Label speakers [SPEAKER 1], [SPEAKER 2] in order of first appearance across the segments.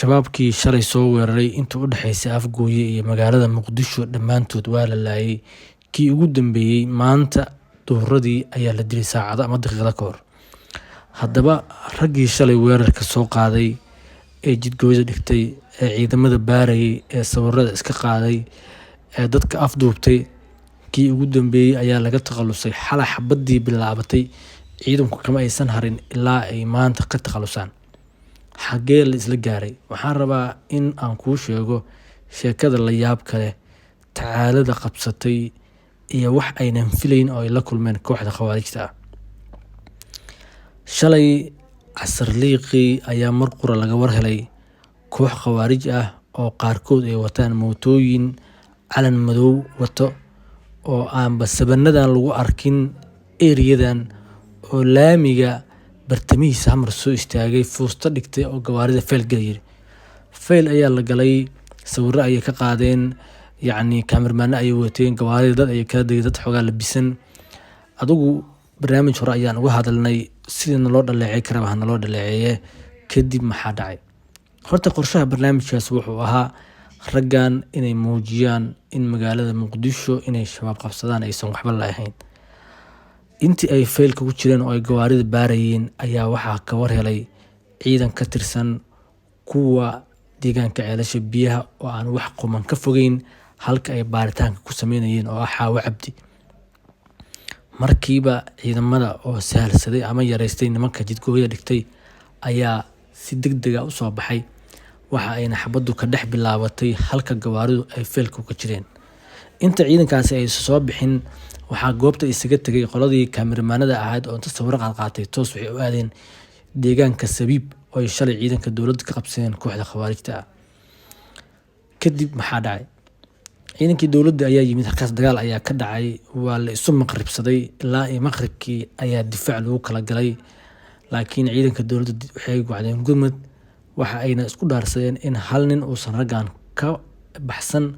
[SPEAKER 1] shabaabkii shalay soo weeraray inta u dhaxaysay Afgooye iyo magaalada Muqdisho dhammaantood waa la laayay. Kii ugu dambeeyay maanta duhuradii ayaa la dilay saacado ama daqiiqado ka hor. Haddaba raggii shalay weerarka soo qaaday ee jidgooyada dhigtay, ee ciidamada baarayay, ee sawirada iska qaaday, ee dadka afduubtay, kii ugu dambeeyay ayaa laga takhalusay. Xalay xabadii bilaabatay ciidanku kama aysan harin ilaa ay maanta ka takhalusaan. Xagee la isla gaaray? Waxaan rabaa in aan kuu sheego sheekada la yaab kale, tacaalada qabsatay iyo wax aynan filayn oo ay la kulmeen kooxda khawaarijta ah. Shalay casar liiqii ayaa mar qura laga war helay koox khawaarij ah oo qaarkood ay wataan mootooyin calan madow wato oo aanba sabanadan lagu arkin eriyadan, oo laamiga bartamihiisa hamar soo istaagay, fuusta dhigtay oo gawaarida fayl galayay. Fayl ayaa la galay, sawirro ayay ka qaadeen, kaamirmaano ayay wateen, gawaarida dad ayay kala degay, dad xoogaa labisan. Adigu barnaamij hore ayaan uga hadalnay sidii loo dhaleecay karaba hana loo dhaleeceeye. Kadib maxaa dhacay? Horta qorshaha barnaamijkaas wuxuu ahaa raggan inay muujiyaan in magaalada Muqdisho inay shabaab qabsadaan aysan waxba la ahayn. Intii ay faylka ku jireen oo ay gawaarida baarayeen ayaa waxaa ka war helay ciidan ka tirsan kuwa deegaanka ceelasha biyaha oo aan wax quman ka fogeyn halka ay baaritaanka ku sameynayeen oo ah Xaawo Cabdi. Markiiba ciidamada oo sahalsaday ama yareystay nimanka jidgooyada dhigtay ayaa si degdeg ah u soo baxay, waxa ayna xabadu ka dhex bilaabatay halka gawaaridu ay faylka ka jireen. Inta ciidankaasi ay soo bixin, waxaa goobta isaga tagay qoladii kaamirmaanada ahayd oo inta sawir qaatay toos waxay u aadeen deegaanka Sabiib oo ay shalay ciidanka dowladda ka qabsadeen kooxda khawaarijta ah. Kadib maxaa dhacay? Ciidankii dowladda ayaa yimid, halkaas dagaal ayaa ka dhacay, waa la isu maqribsaday ilaa maqribkii ayaa difaac lagu kala galay. Laakiin ciidanka dowladda waxay go'deen gurmad, waxa ayna isku dhaarsadeen in hal nin uusan raggan ka baxsan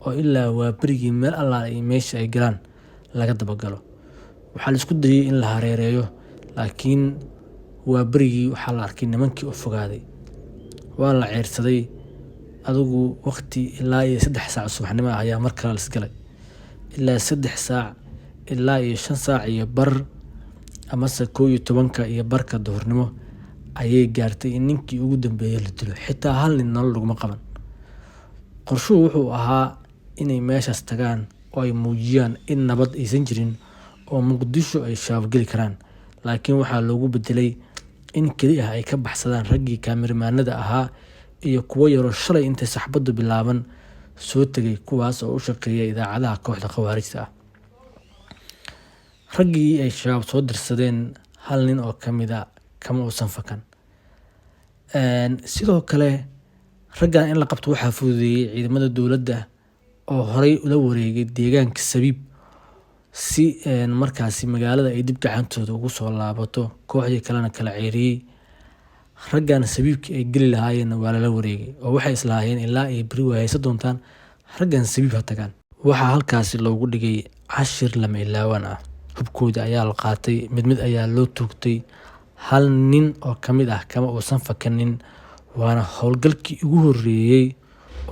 [SPEAKER 1] oo ilaa waa berigii meel alla ay meesha ay galaan laga dabagalo. Waxaa la isku dayay in la hareereeyo, laakiin waa berigii waxaa la arkay nimankii oo fogaaday. Waa la ceyrsaday. Adigu waqti ilaa 3 saac subaxnimo ayaa mar kale la isgalay. Ilaa 3 saac ilaa 5 saac iyo bar ama 11 iyo barka duhurnimo ayay gaartay in ninkii ugu dambeeyay la dilo. Xitaa hal nin nolol laguma qaban. Qorshuhu wuxuu ahaa inay meeshaas tagaan oo ay muujiyaan in nabad aysan jirin oo Muqdisho ay shabaab gali karaan. Laakiin waxaa loogu bedelay in kaliya ay ka baxsadaan raggii kaamirmaanada ahaa iyo kuwa yaroo shalay intay saxbadu bilaaban soo tagay, kuwaas oo u shaqeeya idaacadaha kooxda khawaarijta ah. Raggii ay shabaab soo dirsadeen hal nin oo kamid ah kama uusan fakan. Sidoo kale raggan in la qabto waxaa fududeeyay ciidamada dowladda oo horey ula wareegay deegaanka Sabiib si markaasi magaalada ay dib gacantooda ugu soo laabato, kooxdii kalena kala ceyriyay. Raggan Sabiibkii ay geli lahaayeen waa la wareegay oo waxay islaayeen ilaa ay bari waayaysan doontaan raggan Sabiib ha tagaan. Waxaa halkaasi loogu dhigay cashir lama ilaawan ah. Hubkooda ayaa la qaatay, mid ayaa loo toogtay. Hal nin oo kamid ah kama uusan fakanin, waana howlgalkii ugu horeeyay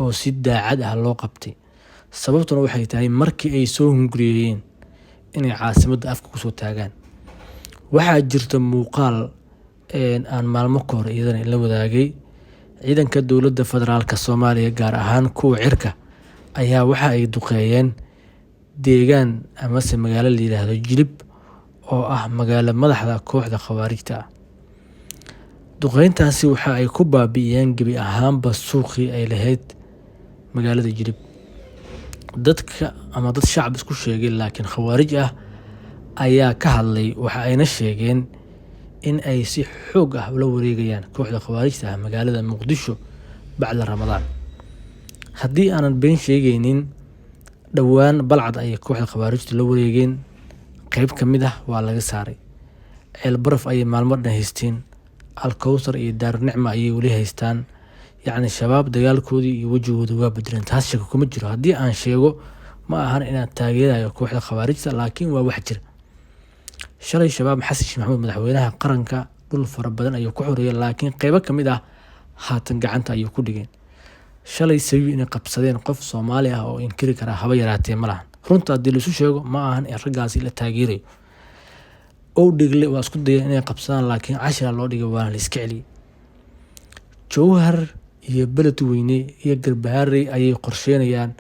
[SPEAKER 1] oo si daacad ah loo qabtay. Sababtuna waxay tahay markii ay soo hunguriyeen inay caasimadda afka ku soo taagaan. Waxaa jirta muuqaal aan maalmo ka hor iyadana la wadaagay. Ciidanka dowladda federaalka Soomaaliya gaar ahaan kuwa cirka ayaa waxa ay duqeeyeen deegaan ama magaalo la yiraahdo Jilib oo ah magaalo madaxda kooxda khawaarijta ah. Duqeyntaasi waxa ay ku baabi'iyeen gabi ahaanba suuqii ay lahayd magaalada Jilib. Dadka ama dad shacab isku sheegay laakiin khawaarij ah ayaa ka hadlay, waxa ayna sheegeen in ay si xoog ah ula wareegayaan kooxda khawaarijta ah magaalada Muqdisho bacda Ramadaan. Haddii aanan been sheegaynin, dhowaan Balcad ay kooxda khawaarijtu la wareegeen, qayb kamid ah waa laga saaray. Ceel Baraf ayay maalmo dhan haysteen, Alkowsar iyo Daarunicma ayay weli haystaan. Shabaab dagaalkoodii iyo wajigooda waa bedeleen, taas shaki kuma jiro. Haddii aan sheego ma ahan inaan taageerayo kooxda khawaarijta, laakiin waa wax jira. Shalay shabaab Xasan Sheikh Maxamuud madaxweynaha qaranka dhul fara badan ayuu ku xoreeyay, laakiin qaybo kamid ah haatan gacanta ayay ku dhigeen. Shalay sabi inay qabsadeen qof Soomaali ah oo inkiri kara haba yaraatee ma lahan. Runta haddii la isu sheego ma ahan in raggaasi la taageerayo. Owdheegle waa isku dayeen inay qabsadaan laakiin cashir loo dhigay waana la iska celiyay. Jowhar iyo Beledweyne iyo Garbaharey ayay qorsheynayaan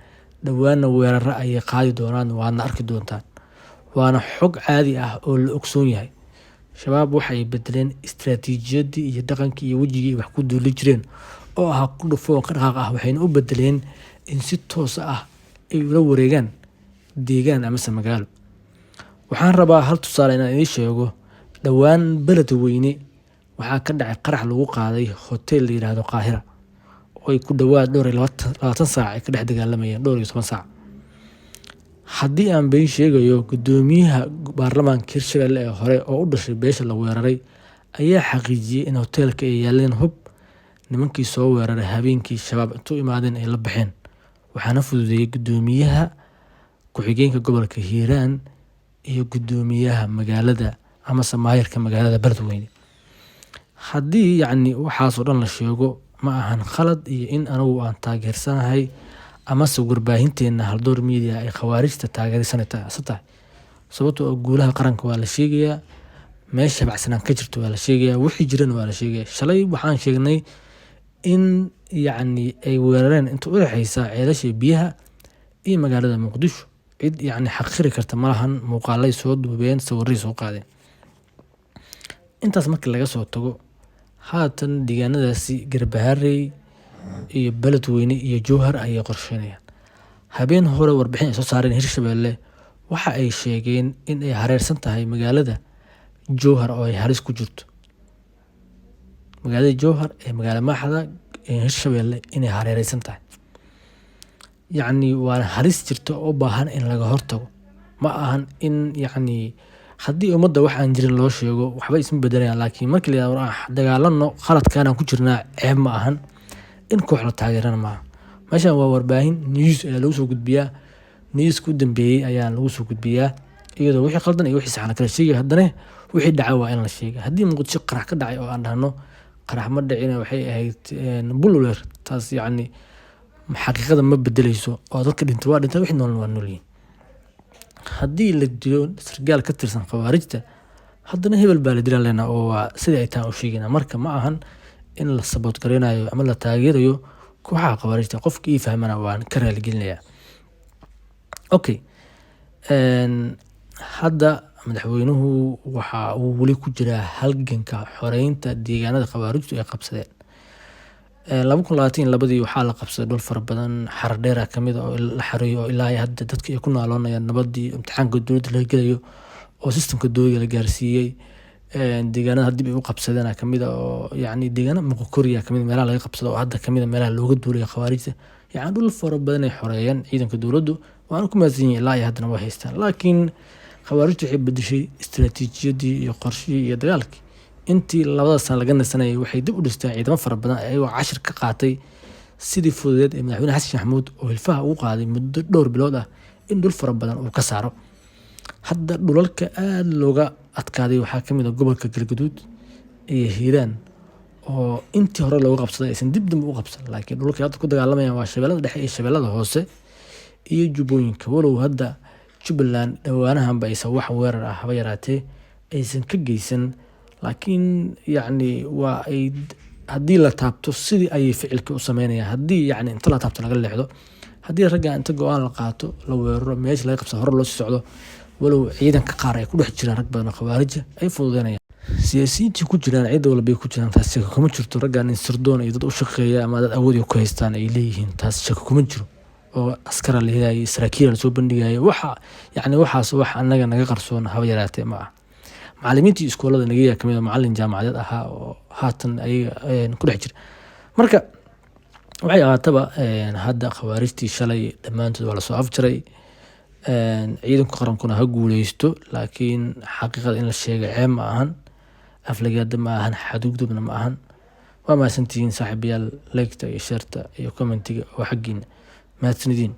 [SPEAKER 1] dhawaana weeraro ayay qaadi doonaan waadna arki doontaan. Waana xog caadi ah oo la ogsoon yahay. Shabaab waxay bedeleen istiraatiijiyadii iyo dhaqankii iyo wejigii wax ku duuli jireen oo ah ku dhufo ka dhaqaaq ah waxayna u bedeleen in si toos ah ay ula wareegaan deegaan ama magaalo. Waxaan rabaa hal tusaale inaan idin sheego. Dhawaan Beledweyne waxaa ka dhacay qarax lagu qaaday hotel la yiraahdo Qaahira oo ay ku dhawaad dhowr iyo 20 saac ay ka dhex dagaalamayeen dhowr iyo 10 saac. Haddii aan been sheegayo, gudoomiyaha baarlamaanka Hirshabelle ee hore oo u dhashay beesha la weeraray ayaa xaqiijiyay in hotelka ay yaaleen hub nimankii soo weeraray habeenkii shabaab intuu imaadeen ay la baxeen. Waxaana fududeeyay gudoomiyaha ku-xigeenka gobolka Hiiraan iyo gudoomiyaha magaalada ama maayarka magaalada Beledweyne. Haddii waxaas oo dhan la sheego ma ahan khalad iyo in anigu aan taageersanahay ama warbaahinteena Haldoor Media ay khawaarijta taageersanaysaa sababtoo ah guulaha qaranka waa la sheegayaa, meesha bacsanaan ka jirto waa la sheegayaa, wixii jirana waa la sheegayaa. Shalay waxaan sheegnay in ay weerareen inta u dhaxaysa ceelasha biyaha iyo magaalada Muqdisho. cid xaqiri karta ma lahan. Muuqaalay soo duubeen, sawirray soo qaadeen. Intaas markii laga soo tago, haatan deegaanadaasi Garbaharey iyo Beledweyne iyo Jowhar ayay qorsheynayaan. Habeen hore warbixin ay soo saareen Hirshabelle waxa ay sheegeen in ay hareersan tahay magaalada Jowhar oo ay halis ku jirto. Magaalada Jowhar ee magaala maaxda ee Hirshabelle inay hareeraysan tahay. Waa halis jirto oo u baahan in laga hortago. Ma ahan in haddii ummadda wax aan jirin loo sheego waxba isma bedelayaan, laakiin markii la yiraahdo dagaalano qaladkaan aan ku jirnaa ceeb ma ahan. In koox la taageerana maaha. Meeshan waa warbaahin news ayaa lagu soo gudbiyaa. News ku dambeeyay ayaa lagu soo gudbiyaa iyadoo wixii qaldan iyo wixii saxan kala sheegay haddana wixii dhacay waa in la sheego. Haddii Muqdisho qarax ka dhacay oo aan dhahno qarax ma dhicin waxay ahayd bululeer, taas xaqiiqada ma bedelayso oo dadka dhintay waa dhintay wixii nool waa noolyihiin. Haddii la dilo sargaal ka tirsan khawaarijta haddana hebel baa la dilaa leenaa oo waa sidii ay taan u sheegayna. Marka ma ahan in la saboot gareynayo ama la taageerayo kooxaha khawaarijta. Qofkii fahmana waan ka raali gelinayaa. Okay. Hadda madaxweynuhu waxa uu wali ku jiraa halganka xoreynta deegaanada khawaarijtu ay qabsadeen. 2022 waxaa la qabsaday dhul fara badan, Xardheer kamid oo la xareeyo oo ilaa hadda dadka ay ku noolaanayaan nabadii imtixaanka dowladda laga gelayo oo systemka dowladda la gaarsiiyay. Deegaanada hadii ay u qabsadeen kamid oo deegaanada Muqokoriya kamid meelaha laga qabsado oo hadda kamid meelaha looga duulay khawaarijta. Dhul fara badan ay xoreeyeen ciidanka dowladdu waan ku maasin ilaa haddana way haystaan. Laakiin khawaarijtu waxay bedeshay istiraatiijiyadii iyo qorshihii iyo dagaalkii. Intii labada sano laga nasanayay waxay dib u dhistay ciidamo fara badan ayagoo cashir ka qaatay sidii fududeed ee madaxweyne Xasan Maxamuud oo hilfaha ugu qaaday muddo dhowr bilood ah in dhul fara badan uu ka saaro. Hadda dhulalka aad looga adkaaday waxaa kamid ah gobolka Galgaduud iyo Hiiraan oo intii hore looga qabsaday aysan dib u qabsan. Laakiin dhulka hadda ku dagaalamayaan waa Shabeellada Dhexe iyo Shabeellada Hoose iyo Jubbooyinka. Walow hadda Jubbaland dhawaanahanba aysan wax weerar ah haba yaraatee aysan ka geysan. Laakiin waa ay haddii la taabto sidii ay ficilka u sameynayaan. Haddii inta la taabto laga leexdo, haddii ragga inta go'aan la qaato la weeraro meesha laga qabsado hore loo sii socdo. Walow ciidanka qaar ay ku dhex jiraan rag badan oo khawaarij ay fududeynayaan. Siyaasiyiintii ku jiraan cid walba ay ku jiraan taas shako kuma jirto. Raggan in sirdoon iyo dad u shaqeeya ama dad awood ku haystaan ay leeyihiin taas shako kuma jiro. oo askar la helay saraakiil la soo bandhigay waxaas wax anaga naga qarsoon haba yaraatee ma aha. macallimiintii iskoolada naga yaa kamid macallin jaamacadeed ahaa oo haatan ay ku dhex jira. Marka waxay ahaataba hadda khawaarijtii shalay dhamaantood waa la soo afjaray. ciidanka qarankuna ha guuleysto, laakiin xaqiiqada in la sheego ceeb ma ahan, aflagaada ma ahan, xadgudubna ma ahan. waa mahadsantihiin saaxiibayaal, like-ta iyo share-ta iyo comment-iga oo xaggiina mahadsanidin.